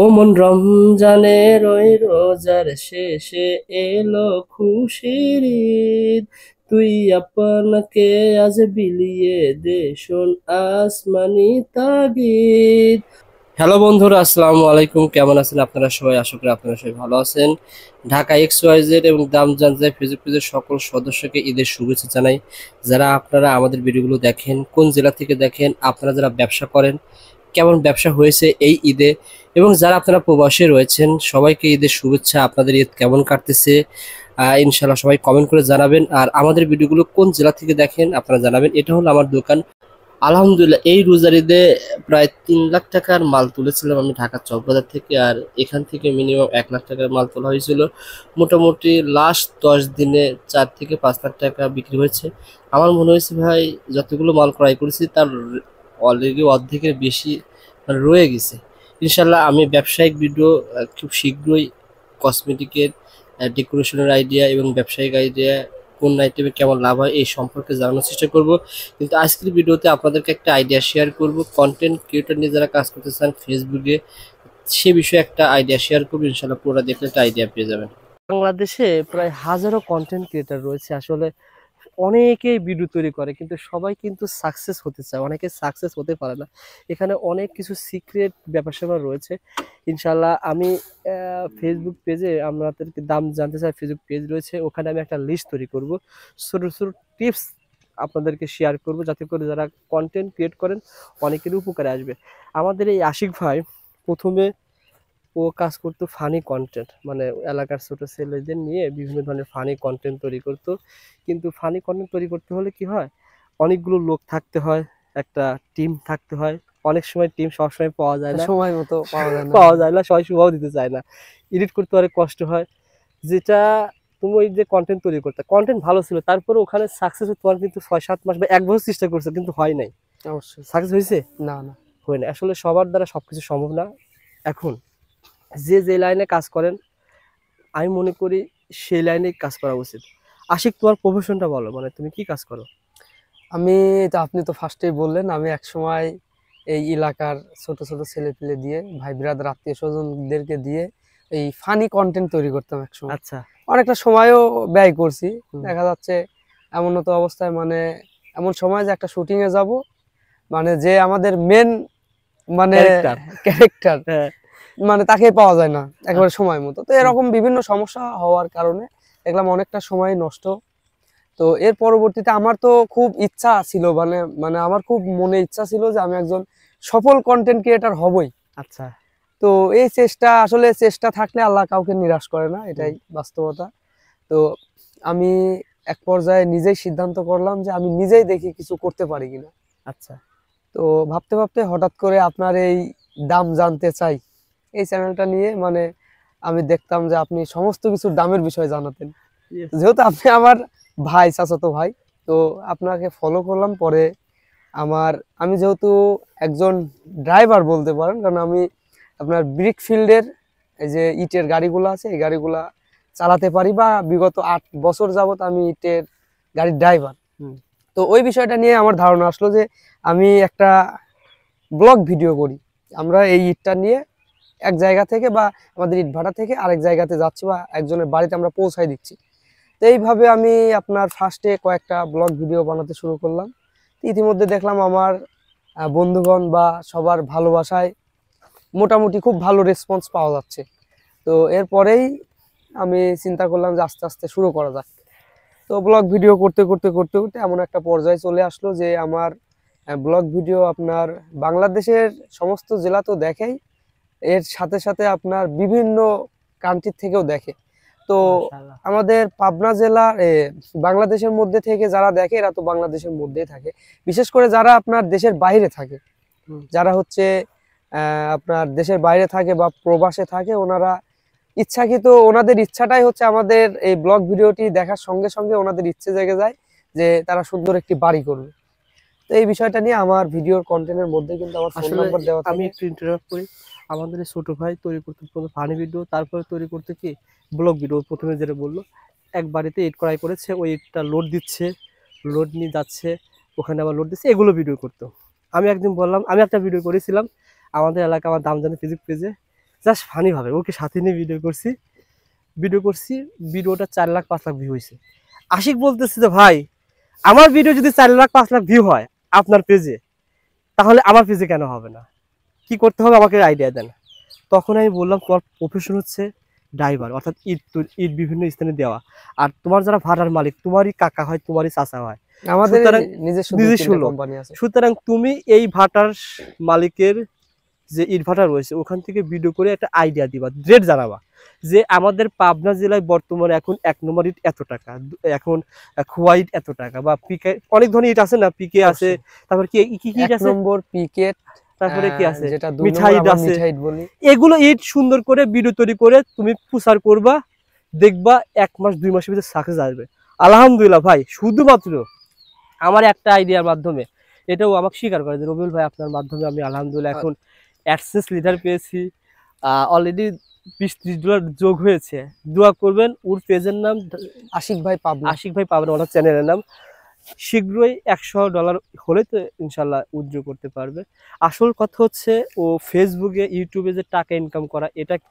ও মন রমজানের ওই রোজার শেষে এলো খুশির ঈদ। তুই আপনাকে আজ বিলিয়ে দে শোন আসমানি তাগিদ। হ্যালো বন্ধুরা, আসসালামু আলাইকুম। কেমন আছেন আপনারা সবাই? আশা করি আপনারা সবাই ভালো আছেন। ঢাকা XYZ এবং দাম জানজায় ফেসবুক পেজের সকল সদস্যকে ঈদের শুভেচ্ছা জানাই। যারা আপনারা আমাদের ভিডিওগুলো দেখেন, কোন জেলা থেকে দেখেন, আপনারা যারা ব্যবসা করেন, কেমন ব্যবসা হয়েছে এই ঈদে, এবং যারা আপনারা প্রবাসে রয়েছেন সবাইকে ঈদের শুভেচ্ছা। আপনাদের ঈদ কেমন কাটতেছে ইনশাল্লাহ সবাই কমেন্ট করে জানাবেন। আর আমাদের ভিডিওগুলো কোন জেলা থেকে দেখেন আপনারা জানাবেন। এটা হলো আমার দোকান। আলহামদুলিল্লাহ এই রোজার ঈদে প্রায় 3 লাখ টাকার মাল তুলেছিলাম আমি ঢাকা চকবাজার থেকে। আর এখান থেকে মিনিমাম 1 লাখ টাকার মাল তোলা হয়েছিল। মোটামুটি লাস্ট 10 দিনে 4 থেকে 5 লাখ টাকা বিক্রি হয়েছে। আমার মনে হয়েছে ভাই, যতগুলো মাল ক্রয় করেছি তার অলরেডি অর্ধেকের বেশি রয়ে গেছে। ইনশাল্লাহ আমি ব্যবসায়িক ভিডিও খুব শীঘ্রই কসমেটিকের ডেকোরেশনের আইডিয়া এবং ব্যবসায়িক আইডিয়া, কোন আইটেমে কেমন লাভ হয় এই সম্পর্কে জানানোর চেষ্টা করব। কিন্তু আজকের ভিডিওতে আপনাদেরকে একটা আইডিয়া শেয়ার করব। কন্টেন্ট ক্রিয়েটর নিয়ে যারা কাজ করতে চান ফেসবুকে, সে বিষয়ে একটা আইডিয়া শেয়ার করব। ইনশাল্লাহ পুরোটা দেখলে একটা আইডিয়া পেয়ে যাবেন। বাংলাদেশে প্রায় হাজারো কন্টেন্ট ক্রিয়েটর রয়েছে। আসলে অনেকেই ভিডিও তৈরি করে কিন্তু সবাই কিন্তু সাকসেস হতে চায়, অনেকে সাকসেস হতে পারে না। এখানে অনেক কিছু সিক্রেট ব্যাপার স্যাপার রয়েছে। ইনশাল্লাহ আমি ফেসবুক পেজে আমাদেরকে দাম জানতে চাই, ফেসবুক পেজ রয়েছে, ওখানে আমি একটা লিস্ট তৈরি করব। ছোটো ছোটো টিপস আপনাদেরকে শেয়ার করব, যাতে করে যারা কন্টেন্ট ক্রিয়েট করেন অনেকেরই উপকারে আসবে। আমাদের এই আশিক ভাই প্রথমে ও কাজ করতো ফানি কন্টেন্ট, মানে এলাকার ছোট ছেলেদের নিয়ে বিভিন্ন ধরনের ফানি কন্টেন্ট তৈরি করতো। কিন্তু ফানি কন্টেন্ট তৈরি করতে হলে কি হয়, অনেকগুলো লোক থাকতে হয়, একটা টিম থাকতে হয়। অনেক সময় টিম সবসময় পাওয়া যায় না, সময় মতো পাওয়া যায় না। পাওয়া যায় না, সবাই সুবাহ দিতে চায় না, এডিট করতে অনেক কষ্ট হয়। যেটা তুমি ওই যে কন্টেন্ট তৈরি করতে, কন্টেন্ট ভালো ছিল, তারপরে ওখানে সাকসেস তোমার কিন্তু 6-7 মাস বা 1 বছর চেষ্টা করছে কিন্তু হয় নাই। অবশ্যই। সাকসেস হয়েছে? না, না। হয় না। আসলে সবার দ্বারা সবকিছু সম্ভব না। এখন যে যে লাইনে কাজ করেন আমি মনে করি সেই লাইনে কাজ করা উচিত। আশিক, তোমার প্রফেশনটা বলো, মানে তুমি কি কাজ করো? আমি আপনি তো ফার্স্টেই বললেন, আমি একসময় এই এলাকার ছোট ছোট ছেলেপেলে দিয়ে, ভাই ব্রাদার, আত্মীয়-স্বজনদেরকে দিয়ে এই ফানি কন্টেন্ট তৈরি করতাম একসময়। আচ্ছা। অনেকটা সময়ও ব্যয় করছি। হুম। দেখা যাচ্ছে এমন তো অবস্থায়, মানে এমন সময় যে একটা শুটিংয়ে যাব, মানে যে আমাদের মেন মানে ক্যারেক্টার। ক্যারেক্টার, হ্যাঁ। মানে তাকে পাওয়া যায় না একেবারে আচ্ছা। সময় মতো। তো হুম। এরকম বিভিন্ন সমস্যা হওয়ার কারণে দেখলাম অনেকটা সময় নষ্ট। তো এর পরবর্তীতে আমার তো খুব ইচ্ছা ছিল, মানে মানে আমার খুব মনে ইচ্ছা ছিল যে আমি একজন সফল কন্টেন্ট ক্রিয়েটর হবই। আচ্ছা। তো এই চেষ্টা, আসলে চেষ্টা থাকলে আল্লাহ কাউকে নিরাশ করে না, হুম। এটাই বাস্তবতা। তো আমি এক পর্যায়ে নিজেই সিদ্ধান্ত করলাম যে আমি নিজেই দেখি কিছু করতে পারি কিনা। আচ্ছা। তো ভাবতে ভাবতে হঠাৎ করে আপনার এই দাম জানতে চাই এই চ্যানেলটা নিয়ে, মানে আমি দেখতাম যে আপনি সমস্ত কিছুর দামের বিষয়ে জানাতেন। ইয়েস। যেহেতু আপনি আমার ভাই, চাচাতো ভাই, তো আপনাকে ফলো করলাম। পরে আমি যেহেতু একজন ড্রাইভার বলতে পারেন, কারণ আমি আপনার ব্রিক ফিল্ডের এই যে ইটের গাড়িগুলো আছে, এই গাড়িগুলা চালাতে পারি, বা বিগত 8 বছর যাবত আমি ইটের গাড়ির ড্রাইভার। হুম। তো ওই বিষয়টা নিয়ে আমার ধারণা আসলো যে আমি একটা ব্লগ ভিডিও করি। আমরা এই ইটটা নিয়ে এক জায়গা থেকে, বা আমাদের ইট ভাটা থেকে আরেক জায়গাতে যাচ্ছি, বা একজনের বাড়িতে আমরা পৌঁছায় দিচ্ছি। তো এইভাবে আমি আপনার ফার্স্টে কয়েকটা ব্লগ ভিডিও বানাতে শুরু করলাম। ইতিমধ্যে দেখলাম আমার বন্ধুগণ বা সবার ভালোবাসায় মোটামুটি খুব ভালো রেসপন্স পাওয়া যাচ্ছে। তো এরপরেই আমি চিন্তা করলাম যে আস্তে আস্তে শুরু করা যাক। তো ব্লগ ভিডিও করতে করতে করতে করতে এমন একটা পর্যায়ে চলে আসলো যে আমার ব্লগ ভিডিও আপনার বাংলাদেশের সমস্ত জেলা তো দেখেই, এর সাথে সাথে আপনার বিভিন্ন কান্ট্রি থেকেও দেখে। তো মাশাআল্লাহ। আমাদের পাবনা জেলার বাংলাদেশের মধ্যে থেকে যারা দেখে, এরা তো বাংলাদেশের মধ্যেই থাকে। বিশেষ করে যারা আপনার দেশের বাইরে থাকে, হুম। যারা হচ্ছে আপনার দেশের বাইরে থাকে বা প্রবাসে থাকে, ওনারা ইচ্ছাকৃত, ওনাদের ইচ্ছাটাই হচ্ছে আমাদের এই ব্লগ ভিডিওটি দেখার সঙ্গে সঙ্গে ওনাদের ইচ্ছে জেগে যায় যে তারা সুন্দর একটি বাড়ি করবে। তো এই বিষয়টা নিয়ে আমার ভিডিওর কন্টেন্টের মধ্যে কিন্তু আমার ফোন আসলে নাম্বার দেওয়া আমি থাকে। একটু ইন্টারাপ্ট করি। আমাদের এই ছোট ভাই তৈরি করতে ফানি ভিডিও, তারপরে তৈরি করতে কি ব্লগ ভিডিও। প্রথমে যেটা বললো, এক বাড়িতে ইট কড়াই করেছে, ওই ইটটা লোড দিচ্ছে, লোড নিয়ে যাচ্ছে, ওখানে আবার লোড দিচ্ছে, এগুলো ভিডিও করতো। আমি একদিন বললাম, আমি একটা ভিডিও করেছিলাম আমাদের এলাকা, আমার দাম জানে ফেসবুক পেজে, জাস্ট ফানি ভাবে ওকে সাথে নিয়ে ভিডিও করছি, ভিডিওটা 4 লাখ 5 লাখ ভিউ হয়েছে। আশিক বলতেছে যে ভাই আমার ভিডিও যদি 4 লাখ 5 লাখ ভিউ হয় আপনার পেজে, তাহলে আমার পেজে কেন হবে না, কি করতে হবে আমাকে আইডিয়া দেন। তখন আমি বললাম তোমার প্রফেশন হচ্ছে ড্রাইভার, অর্থাৎ ইট বিভিন্ন স্থানে দেওয়া, আর তোমার যারা ভাড়ার মালিক তোমারই কাকা হয়, তোমারই চাচা হয়, আমাদের সুতরাং নিজস্ব কোম্পানি আছে। সুতরাং তুমি এই ভাটার মালিকের যে ইটভাটা রয়েছে ওখান থেকে ভিডিও করে একটা আইডিয়া দিবা, রেট জানাবা যে আমাদের পাবনা জেলায় বর্তমানে এখন 1 নম্বর ইট এত টাকা, এখন খোয়া ইট এত টাকা, বা পিকে অনেক ধরনের ইট আছে না, পিকে আছে, তারপর কি কি কি ইট 1 আছে, নম্বর পিকে, তারপরে কি আছে যেটা 2 মিঠাই নম্বর আছে, মিঠাই বলি। এগুলো ইট সুন্দর করে ভিডিও তৈরি করে তুমি প্রচার করবা, দেখবা 1 মাস 2 মাসের ভিতরে সাকসেস আসবে। আলহামদুলিল্লাহ ভাই, শুধুমাত্র আমার একটা আইডিয়ার মাধ্যমে, এটাও আমাকে স্বীকার করে যে রবিউল ভাই আপনার মাধ্যমে আমি আলহামদুলিল্লাহ এখন অ্যাডসেন্স লিডার পেয়েছি, অলরেডি $20-30 যোগ হয়েছে। দোয়া করবেন, ওর পেজের নাম আশিক ভাই পাবেন, ওনার চ্যানেলের নাম। শীঘ্রই $100 হলে তো ইনশাল্লাহ উদ্যোগ করতে পারবে। আসল কথা হচ্ছে ও ফেসবুকে ইউটিউবে যে টাকা ইনকাম করা,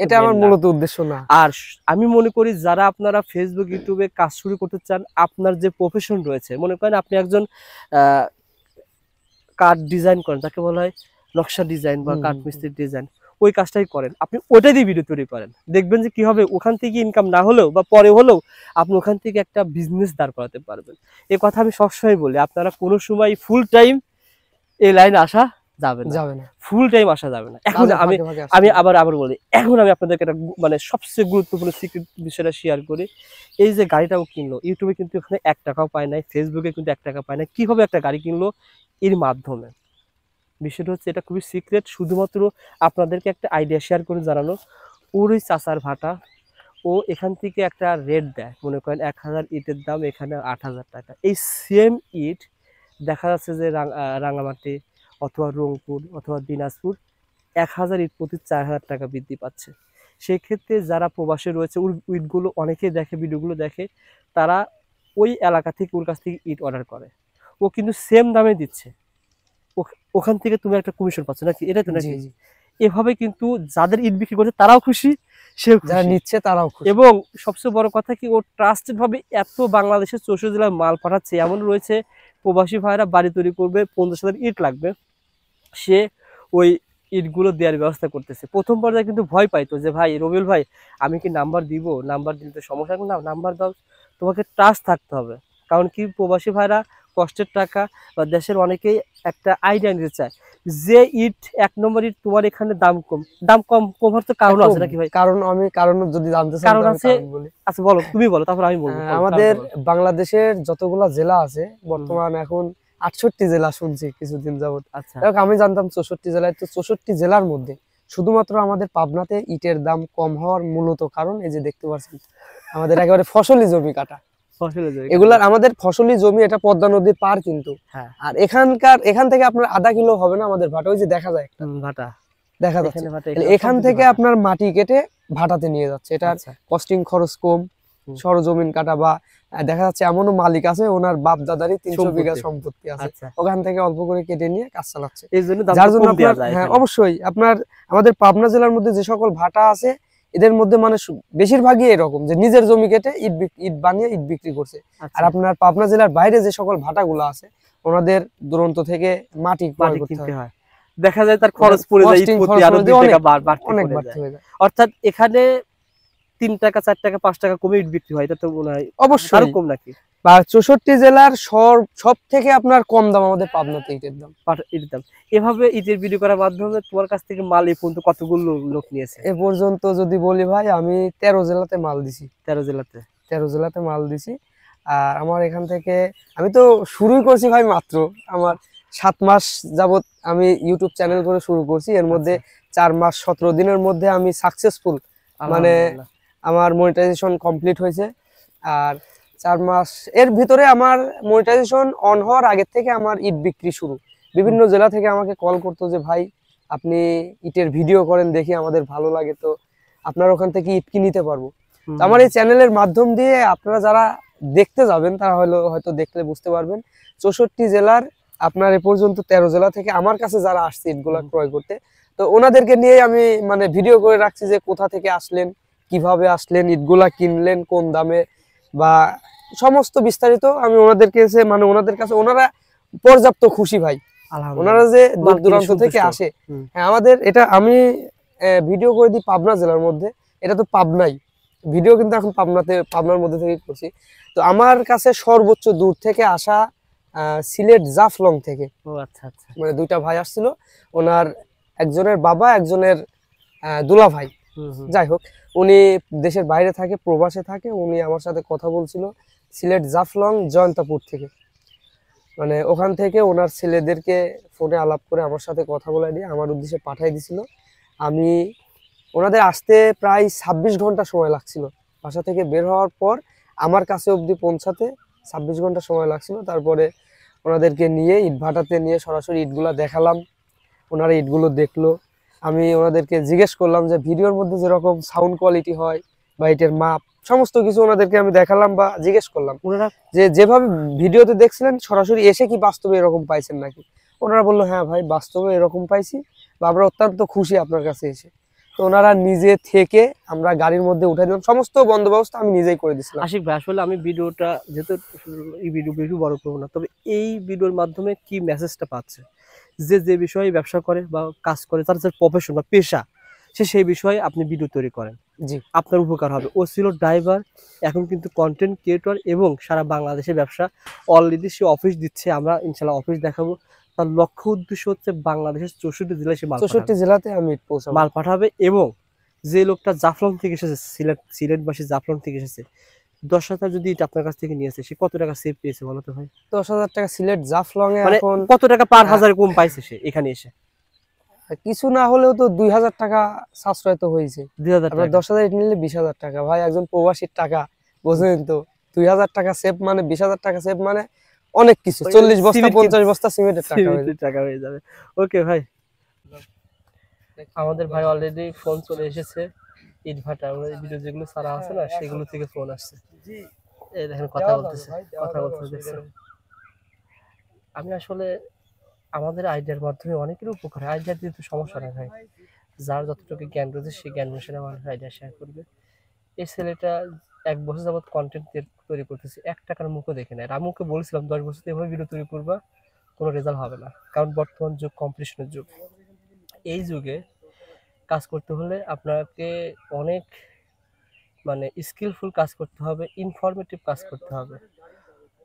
এটা আমার মূলত উদ্দেশ্য না। আর আমি মনে করি যারা আপনারা ফেসবুক ইউটিউবে কাজ শুরু করতে চান, আপনার যে প্রফেশন রয়েছে, মনে করেন আপনি একজন কার্ড ডিজাইন করেন, তাকে বলা হয় নকশা ডিজাইন বা কাঠ মিস্ত্রির ডিজাইন, ওই কাজটাই করেন, আপনি ওটাই দিয়ে ভিডিও তৈরি করেন, দেখবেন যে কি হবে, ওখান থেকে ইনকাম না হলেও বা পরে হলেও আপনি ওখান থেকে একটা বিজনেস দাঁড় করাতে পারবেন। এই কথা আমি সবসময় বলি, আপনারা কোনো সময় ফুল টাইম এই লাইনে আসা যাবে না, ফুল টাইম আসা যাবে না। এখন আমি আবার বলি, এখন আমি আপনাদেরকে একটা মানে সবচেয়ে গুরুত্বপূর্ণ সিক্রেট বিষয়টা শেয়ার করি। এই যে গাড়িটাও কিনলো, ইউটিউবে কিন্তু এখানে 1 টাকাও পায় নাই, ফেসবুকে কিন্তু 1 টাকা পায় না, কিভাবে একটা গাড়ি কিনলো এর মাধ্যমে। বিষয়টা হচ্ছে এটা খুবই সিক্রেট, শুধুমাত্র আপনাদেরকে একটা আইডিয়া শেয়ার করে জানানো। ওর ওই চাচার ভাটা, ও এখান থেকে একটা রেট দেয়, মনে করেন 1000 ইটের দাম এখানে 8000 টাকা। এই সেম ইট দেখা যাচ্ছে যে রাঙামাটি অথবা রংপুর অথবা দিনাজপুর 1000 ইট প্রতি 4000 টাকা বৃদ্ধি পাচ্ছে। সেই ক্ষেত্রে যারা প্রবাসে রয়েছে, ওর ইটগুলো অনেকেই দেখে, ভিডিওগুলো দেখে, তারা ওই এলাকা থেকে ওর কাছ থেকে ইট অর্ডার করে, ও কিন্তু সেম দামে দিচ্ছে, ওখান থেকে তুমি একটা কমিশন পাচ্ছ নাকি, এটা তো নাকি। এভাবে কিন্তু যাদের ইট বিক্রি করছে তারাও খুশি, যারা নিচ্ছে তারাও খুশি। এবং সবচেয়ে বড় কথা কি, ও ট্রাস্টেড ভাবে এত বাংলাদেশের 64 জেলায় মাল পাঠাচ্ছে। এমন রয়েছে প্রবাসী ভাইরা বাড়ি তৈরি করবে, 50,000 ইট লাগবে, সে ওই ইটগুলো দেওয়ার ব্যবস্থা করতেছে। প্রথম পর্যায়ে কিন্তু ভয় পাইতো যে ভাই রবিউল ভাই আমি কি নাম্বার দিব, নাম্বার দিলে তো সমস্যা, না নাম্বার দাও, তোমাকে ট্রাস্ট থাকতে হবে। কারণ কি, প্রবাসী ভাইরা কষ্টের টাকা বা দেশের অনেকেই একটা আইডিয়া নিতে চায় যে ইট 1 নম্বর ইট তোমার এখানে দাম কম হওয়ার তো কারণ আছে নাকি ভাই? কারণ যদি জানতে চান, কারণ আছে। আচ্ছা বলো, তুমি বলো, তারপর আমি বলবো। আমাদের বাংলাদেশের যতগুলা জেলা আছে বর্তমান এখন 68 জেলা শুনছি কিছুদিন যাবত। আচ্ছা, আমি জানতাম 64 জেলায়, তো 64 জেলার মধ্যে শুধুমাত্র আমাদের পাবনাতে ইটের দাম কম হওয়ার মূলত কারণ এই যে দেখতে পাচ্ছেন আমাদের একেবারে ফসলি জমি কাটা, এগুলার আমাদের ফসলি জমি, এটা পদ্মা নদীর পার কিন্তু। আর এখান থেকে আপনার আধা কিলো হবে না আমাদের ভাটা, ওই যে দেখা যায় একটা ভাটা দেখা যাচ্ছে, এখান থেকে আপনার মাটি কেটে ভাটাতে নিয়ে যাচ্ছে। এটা কস্টিং খরচ কম, সরজমিন কাটা, বা দেখা যাচ্ছে এমনও মালিক আছে ওনার বাপ দাদারই 300 বিঘা সম্পত্তি আছে, ওখান থেকে অল্প করে কেটে নিয়ে কাজ চালাচ্ছে। যার জন্য অবশ্যই আপনার আমাদের পাবনা জেলার মধ্যে যে সকল ভাটা আছে এদের মধ্যে মানে বেশিরভাগই এরকম যে নিজের জমি কেটে ইট বানিয়ে ইট বিক্রি করছে। আর আপনার পাবনা জেলার বাইরে যে সকল ভাটাগুলো আছে ওনাদের দুরন্ত থেকে মাটি ক্রয় করতে হয়, দেখা যায় তার খরচ পড়ে যায়, অনেক বাড়তি হয়ে যায়। অর্থাৎ এখানে 3 টাকা 4 টাকা 5 টাকা কমে ইট বিক্রি হয়, এটা তো মনে হয় অবশ্যই কম নাকি? বা 64 জেলার সব থেকে আপনার কম দাম আমাদের পাবনাতে ইটের দাম। এভাবে ইটের ভিডিও করার মাধ্যমে তোমার কাছ থেকে মাল এই পর্যন্ত কতগুলো লোক নিয়েছে? এ পর্যন্ত যদি বলি ভাই, আমি 13 জেলাতে মাল দিছি। 13 জেলাতে মাল দিছি। আর আমার এখান থেকে আমি তো শুরুই করছি ভাই মাত্র, আমার 7 মাস যাবত আমি ইউটিউব চ্যানেল করে শুরু করছি। এর মধ্যে 4 মাস 17 দিনের মধ্যে আমি সাকসেসফুল, মানে আমার মনিটাইজেশন কমপ্লিট হয়েছে। আর 4 মাস এর ভিতরে আমার মনিটাইজেশন অন হওয়ার আগে থেকে আমার ইট বিক্রি শুরু। বিভিন্ন জেলা থেকে আমাকে কল করতো যে ভাই আপনি ইটের ভিডিও করেন, দেখি আমাদের ভালো লাগে, তো আপনার ওখান থেকে ইট কি নিতে পারবো। তো আমার এই চ্যানেলের মাধ্যম দিয়ে আপনারা যারা দেখতে যাবেন তারা হয়তো দেখলে বুঝতে পারবেন 64 জেলার আপনার এ পর্যন্ত 13 জেলা থেকে আমার কাছে যারা আসছে ইটগুলা ক্রয় করতে, তো ওনাদেরকে নিয়ে আমি মানে ভিডিও করে রাখছি যে কোথা থেকে আসলেন, কিভাবে আসলেন, ইটগুলা কিনলেন কোন দামে, বা সমস্ত বিস্তারিত আমি ওনাদেরকে মানে ওনাদের কাছে ওনারা পর্যাপ্ত খুশি ভাই। ওনারা যে দূর দূরান্ত থেকে আসে। হ্যাঁ, আমাদের এটা আমি ভিডিও করে দিই পাবনা জেলার মধ্যে, এটা তো পাবনাই, ভিডিও কিন্তু এখন পাবনার মধ্যে থেকে করছি। তো আমার কাছে সর্বোচ্চ দূর থেকে আসা সিলেট জাফলং থেকে। ও আচ্ছা আচ্ছা, মানে দুইটা ভাই আসছিল, ওনার একজনের বাবা একজনের দুলা ভাই, যাই হোক উনি দেশের বাইরে থাকে, প্রবাসে থাকে। উনি আমার সাথে কথা বলছিল সিলেট জাফলং জয়ন্তাপুর থেকে, মানে ওখান থেকে ওনার ছেলেদেরকে ফোনে আলাপ করে আমার সাথে কথা বলে দিয়ে আমার উদ্দেশ্যে পাঠিয়ে দিছিল। আমি ওনাদের আসতে প্রায় 26 ঘন্টা সময় লাগছিল, বাসা থেকে বের হওয়ার পর আমার কাছে অবধি পৌঁছাতে 26 ঘন্টা সময় লাগছিল। তারপরে ওনাদেরকে নিয়ে ইটভাটাতে নিয়ে সরাসরি ইটগুলো দেখালাম, ওনারা ইটগুলো দেখলো। আমি ওনাদেরকে জিজ্ঞেস করলাম যে ভিডিওর মধ্যে যেরকম সাউন্ড কোয়ালিটি হয় বা ইটের মাপ সমস্ত কিছু ওনাদেরকে আমি দেখালাম বা জিজ্ঞেস করলাম ওনারা যে যেভাবে ভিডিওতে দেখছিলেন সরাসরি এসে কি বাস্তবে এরকম পাইছেন নাকি। ওনারা বললো হ্যাঁ ভাই, বাস্তবে এরকম পাইছি বা আমরা অত্যন্ত খুশি আপনার কাছে এসে। তো ওনারা নিজে থেকে আমরা গাড়ির মধ্যে উঠে দিলাম, সমস্ত বন্দোবস্ত আমি নিজেই করে দিছিলাম। আশিক ভাই, আসলে আমি ভিডিওটা যেহেতু এই ভিডিও বড় করবো না, তবে এই ভিডিওর মাধ্যমে কি মেসেজটা পাচ্ছে, যে বিষয়ে ব্যবসা করে বা কাজ করে, তার যে প্রফেশন বা পেশা, সেই বিষয়ে আপনি ভিডিও তৈরি করেন, জি আপনার উপকার হবে। ও ছিল ড্রাইভার, এখন কিন্তু কন্টেন্ট ক্রিয়েটর এবং সারা বাংলাদেশে ব্যবসা। অলরেডি সে অফিস দিচ্ছে, আমরা ইনশাল্লাহ অফিস দেখাবো। তার লক্ষ্য উদ্দেশ্য হচ্ছে বাংলাদেশের 64 জেলায় সে 64 জেলাতে আমি মাল পাঠাবে। এবং যে লোকটা জাফলং থেকে এসেছে, সিলেটবাসী জাফলং থেকে এসেছে, 10,000 যদি এটা আপনার কাছ থেকে নিয়েছে, সে কত টাকা সেভ পেয়েছে বলো তো ভাই? 10,000 টাকা সিলেট জাফলং এ মানে এখন কত টাকা পার হাজারে কম পাইছে সে এখানে এসে? কিছু না হলেও তো 2,000 টাকা সাশ্রয় তো হয়েছে। 2,000 আপনার টাকা। 10,000 ইট নিলে 20,000 টাকা ভাই, একজন প্রবাসীর টাকা বোঝেন তো। 2,000 টাকা সেভ মানে 20,000 টাকা সেভ মানে অনেক কিছু। 40 বস্তা 50 বস্তা সিমেন্টের টাকা হয়ে যাবে। ওকে ভাই, আমাদের ভাই অলরেডি ফোন চলে এসেছে। ইটভাটা ভিডিও যেগুলো সারা আছে না, সেগুলো থেকে ফোন আসছে। এই দেখেন কথা বলতেছে, দেখছেন? আমি আসলে আমাদের আইডিয়ার মাধ্যমে অনেকের উপকার হয়। আইডিয়া দিয়ে তো সমস্যা না ভাই, যার যতটুকু জ্ঞান রয়েছে সেই জ্ঞান অনুসারে মানুষ আইডিয়া শেয়ার করবে। এই ছেলেটা 1 বছর যাবত কন্টেন্ট তৈরি করতেছে, 1 টাকার মুখও দেখে নেয়। আর আমাকে বলেছিলাম 10 বছর এভাবে ভিডিও তৈরি করবা, কোনো রেজাল্ট হবে না, কারণ বর্তমান যুগ কম্পিটিশনের যুগ। এই যুগে কাজ করতে হলে আপনাকে অনেক মানে স্কিলফুল কাজ করতে হবে, ইনফরমেটিভ কাজ করতে হবে।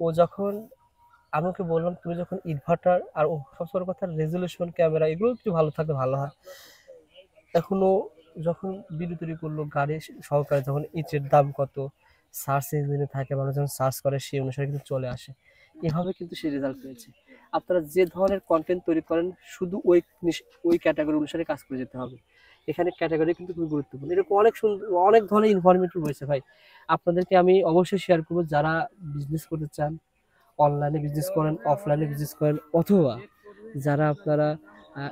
ও যখন আমাকে বললাম তুমি যখন ইনভার্টার আর ও সবচেয়ে বড় কথা রেজুলেশন ক্যামেরা এগুলো একটু ভালো থাকলে ভালো হয়। এখনো যখন ভিডিও তৈরি করলো গাড়ি সহকারে, যখন ইটের দাম কত সার্চ ইঞ্জিনে থাকে, মানুষ যখন সার্চ করে সেই অনুসারে কিন্তু চলে আসে। এভাবে কিন্তু সে রেজাল্ট পেয়েছে। আপনারা যে ধরনের কন্টেন্ট তৈরি করেন শুধু ওই ক্যাটাগরি অনুসারে কাজ করে যেতে হবে। এখানে ক্যাটাগরি কিন্তু খুবই গুরুত্বপূর্ণ। এরকম অনেক সুন্দর অনেক ধরনের ইনফরমেটিভ রয়েছে ভাই, আপনাদেরকে আমি অবশ্যই শেয়ার করবো। যারা বিজনেস করতে চান, অনলাইনে বিজনেস করেন, অফলাইনে বিজনেস করেন, অথবা যারা আপনারা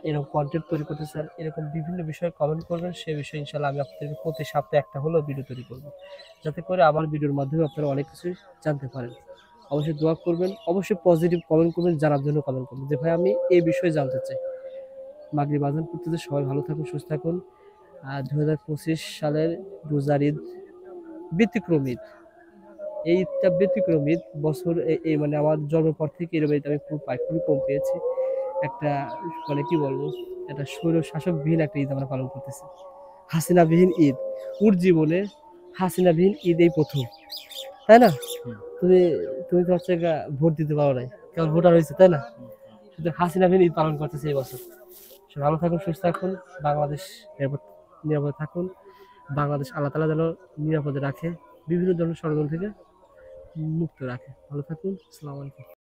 এরকম কন্টেন্ট তৈরি করতে চান, এরকম বিভিন্ন বিষয়ে কমেন্ট করবেন। সেই বিষয়ে ইনশাল্লাহ আমি আপনাদেরকে প্রতি সপ্তাহে একটা হলেও ভিডিও তৈরি করব, যাতে করে আমার ভিডিওর মাধ্যমে আপনারা অনেক কিছু জানতে পারেন। অবশ্যই দোয়া করবেন, অবশ্যই পজিটিভ কমেন্ট করবেন, জানার জন্য কমেন্ট করবেন যে ভাই আমি এই বিষয়ে জানতে চাই। মাগরিব আজান করতেছে, সবাই ভালো থাকুন, সুস্থ থাকুন। 2025 সালের রোজার ঈদ ব্যতিক্রম ঈদ। এই ঈদটা ব্যতিক্রম ঈদ। বছর এই মানে আমার জন্মের পর থেকে এরকম ঈদ আমি খুবই কম পেয়েছি। একটা মানে কি বলবো, একটা স্বৈর শাসকবিহীন একটা ঈদ আমরা পালন করতেছি, হাসিনাবিহীন ঈদ। ওর জীবনে হাসিনাবিহীন ঈদ এই প্রথম, তাই না? তুমি তুমি তো হচ্ছে ভোট দিতে পারো নাই, কেবল ভোটার হয়েছে, তাই না? শুধু হাসিনাবিহীন ঈদ পালন করতেছে এই বছর। ভালো থাকুন, সুস্থ থাকুন, বাংলাদেশ নিরাপদে থাকুন। বাংলাদেশ আল্লাহ তাআলা যেন নিরাপদে রাখে, বিভিন্ন ধরনের ষড়যন্ত্র থেকে মুক্ত রাখে। ভালো থাকুন, আসসালামু আলাইকুম।